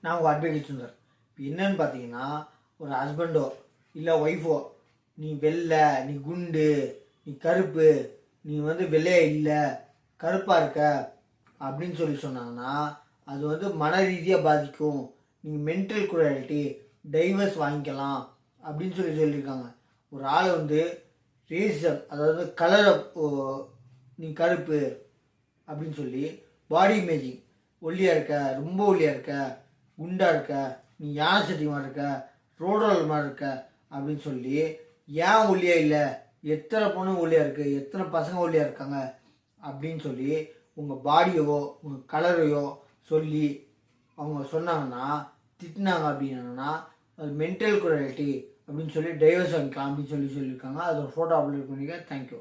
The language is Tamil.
நான் உங்கள் அட்வொகேட் சுந்தர். இப்போ என்னன்னு பார்த்தீங்கன்னா, ஒரு ஹஸ்பண்டோ இல்லை ஒய்ஃபோ நீ வெள்ளை, நீ குண்டு, நீ கருப்பு, நீ வெள்ளையா இல்லை, கருப்பாக இருக்க அப்படின்னு சொன்னாங்கன்னா அது மன ரீதியாக பாதிக்கும். நீங்கள் மென்டல் குவாலிட்டி டைவர்ஸ் வாங்கிக்கலாம் அப்படின்னு சொல்லியிருக்காங்க. ஒரு ஆளை ரேசிசம், அதாவது கலரை நீ கருப்பு அப்படின்னு சொல்லி பாடி இமேஜிங், ஒல்லியாக இருக்க, ரொம்ப ஒல்லியாக இருக்க, குண்டாக இருக்க, நீ யானை சட்டி மாதிரி இருக்க, ரோடோல் மாதிரி இருக்க அப்படின்னு சொல்லி ஏன் ஒல்லியாக இல்லை, எத்தனை பொண்ணு ஒல்லியாக இருக்குது, எத்தனை பசங்க ஒல்லியாக இருக்காங்க அப்படின்னு சொல்லி உங்கள் பாடியவோ உங்கள் கலரையோ சொல்லி அவங்க சொன்னாங்கன்னா, திட்டினாங்க அப்படின்னா அது மென்டல் குவாலிட்டி அப்படின்னு சொல்லி டைவர்ஸ் வாங்கிக்கலாம் அப்படின்னு சொல்லியிருக்காங்க. அது ஒரு ஃபோட்டோ அப்லோட் பண்ணிக்க. தேங்க்யூ.